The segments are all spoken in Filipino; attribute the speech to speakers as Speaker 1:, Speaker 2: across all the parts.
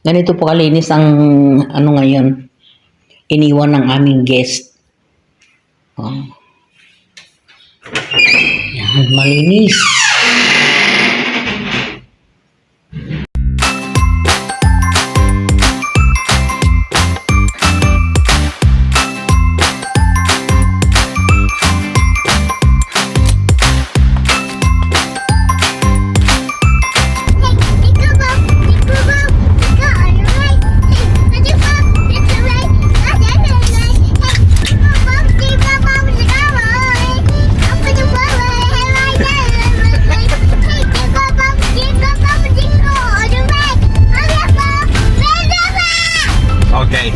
Speaker 1: Ganito po kalinis ang ano ngayon, iniwan ng aming guest. Oh. Yan, malinis.
Speaker 2: Okay.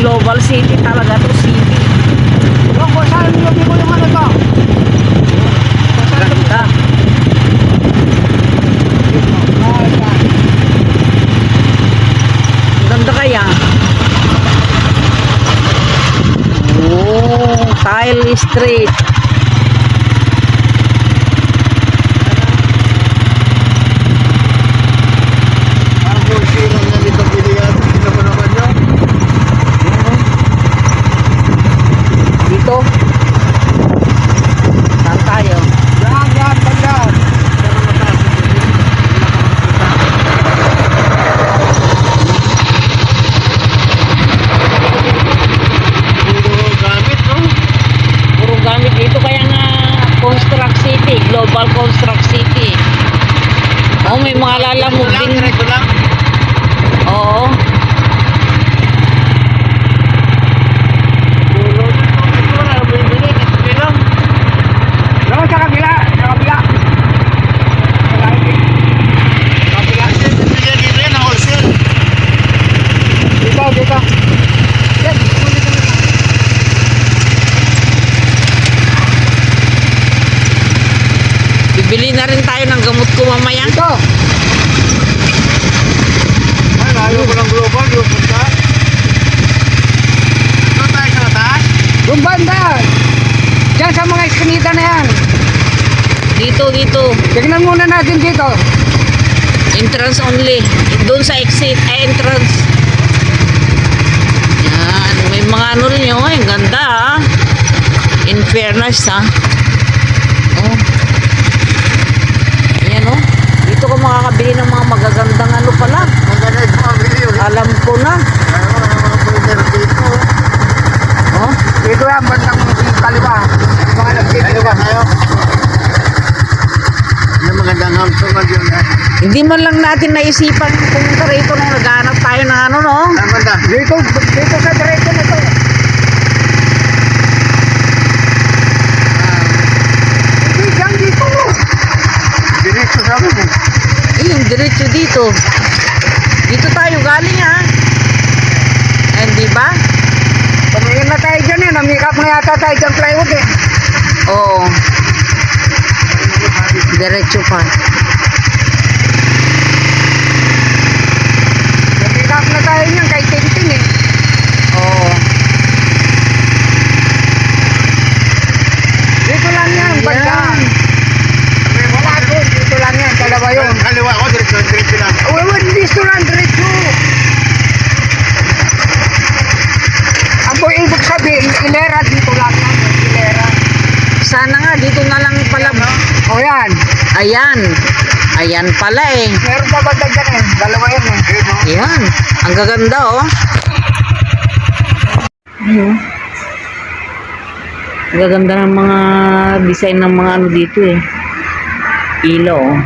Speaker 1: Global city talaga to, city.
Speaker 3: Saan mo yung ano to?
Speaker 1: Ganda. Ganda kaya. Oh, Tile Street. Dito. Saan tayo?
Speaker 3: Yan, banda.
Speaker 1: Puro gamit dito, kaya nga Construct City, Global Construct City. Oh, may mga lalamog din. Oo.
Speaker 3: Doon sa kabila. Sa kabila. Dito, dito. Yes,
Speaker 1: Bibili na rin tayo ng gamot ko mamaya.
Speaker 3: dito. Ay, layo ko ng global. Yung punta. Doon tayo sa taas? Yung banda. Diyan sa mga iskinita na yan.
Speaker 1: Dito.
Speaker 3: Tignan muna natin dito.
Speaker 1: Entrance only. Doon sa exit, entrance. Yan. May mga ano rin yun. Ang ganda, ha. In fairness, ha. Oh. Ayan, oh. Dito ko makakabili ng mga magagandang ano pala. Alam ko na. Oh.
Speaker 3: Dito yan, bandang kaliwa. Mga nagtitilo ba kayo? Yung magandang hamsungan yun.
Speaker 1: Hindi man lang natin naisipan pumunta rito nung naghanap tayo ng ano, no?
Speaker 3: Dito sa diretso na to.
Speaker 1: dito. Dito tayo galing ha. Eh, di ba?
Speaker 3: Tumingin na tayo dyan eh. Namikap na yata tayo dyan plywood eh.
Speaker 1: Oo. Diretso pa.
Speaker 3: Namikap na tayo niyan kay Tintin eh.
Speaker 1: Oo.
Speaker 3: Dito lang yan, banda. Wala doon, dito lang yan, dalawa yun.
Speaker 2: Kaliwa ko, diretso lang.
Speaker 3: Uy, dito lang, diretso. Ang po ibig sabihin, ilera dito lang yan, ilera.
Speaker 1: Sana nga, dito na lang pala.
Speaker 3: O yan,
Speaker 1: Ayan. Ayan pala eh.
Speaker 3: meron pa banda dyan eh, dalawa yan eh.
Speaker 1: Ayan. Ang gaganda oh. Ayun. Ang gaganda ng mga design ng mga ano dito eh. Ilaw oh.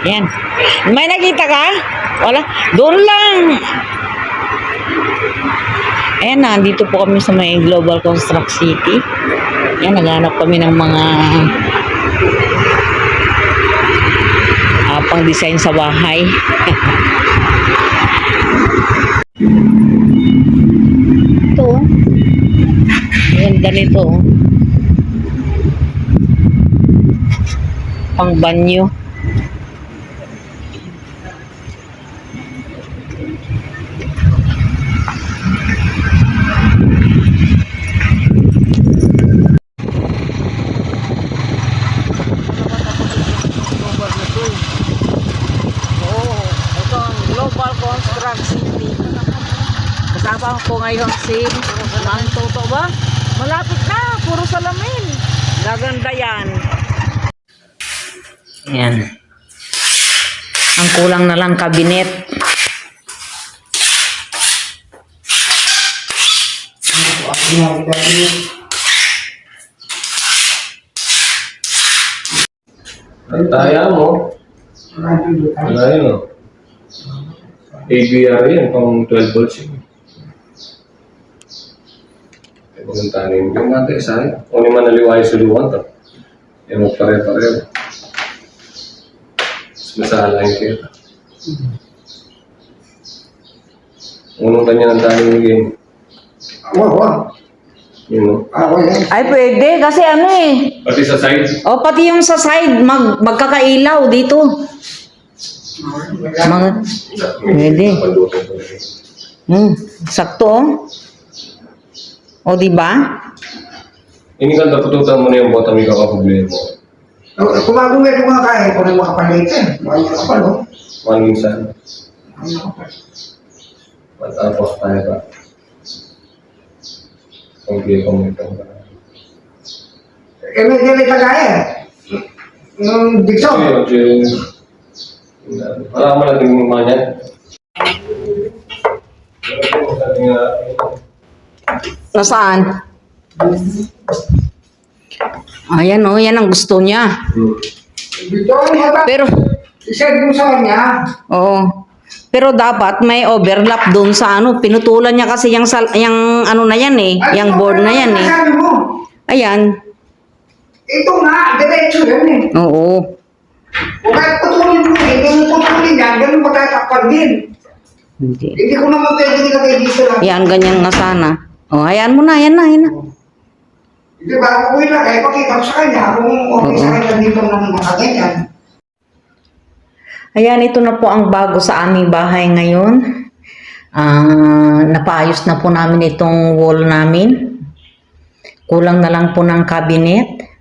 Speaker 1: Yan. May nakita ka? Wala. Doon lang. Ayan na, dito po kami sa may Global Construct City. Yan, naghanap kami ng mga pang-design sa bahay. Ito. Ayan, ganito. Pang banyo. Global Construct City. Kasama ko ngayon si Mang Toto ba? Malapit na, puro salamin. Gaganda yan. Yan. Ang kulang na lang kabinet.
Speaker 2: Ang taya mo. Wala yun o. ABR yan, pang 12 volts yun. Ay, maguntanin yung natin, saan? Kung naman naliwayo sa luwan to. Eh, magpare-pareho. Mas masala yung kita. Unong kanya ng tayo game. Yun o.
Speaker 1: Ay, pwede. Kasi ano eh.
Speaker 2: Pati sa side.
Speaker 1: O, pati yung sa side, magkakailaw dito. Pwede. Sakto oh. O, diba?
Speaker 2: Ini kan tapututan mo na yung bottom yung kakaproblema mo.
Speaker 3: Kung ako may kumakain, kung may makapalit eh. May kapalo.
Speaker 2: Maninsan. Matapos tayo ka. Okay, kumita ka.
Speaker 3: Eh, may ganit na kaya. Yung Dixon.
Speaker 2: Wala mo natin yung mga niyan.
Speaker 1: Nasaan? Ayan oh, yan ang gusto niya.
Speaker 3: Dito,
Speaker 1: Pero,
Speaker 3: i-set mo sa kanya.
Speaker 1: oo. Pero dapat may overlap doon sa ano. Pinutulan niya kasi yung ano na yan eh. Yung board na yan eh.
Speaker 3: Sabi mo,
Speaker 1: Ayan.
Speaker 3: ito nga, diretso yan eh.
Speaker 1: Oo.
Speaker 3: Kung kahit putulin mo, hindi mo putulin yan, ganun magkakapag din.
Speaker 1: Hindi.
Speaker 3: Hindi ko naman pwede nilagay dito lang.
Speaker 1: Yan, ganyan nga sana. O, hayaan mo na. Yan na, yan na.
Speaker 3: Hindi ba, ako ilagay, pakita ko sa kanya kung okay sa kanya dito ng mga ganyan.
Speaker 1: Ayan, ito na po ang bago sa aming bahay ngayon. Napaayos na po namin itong wall namin. Kulang na lang po ng cabinet.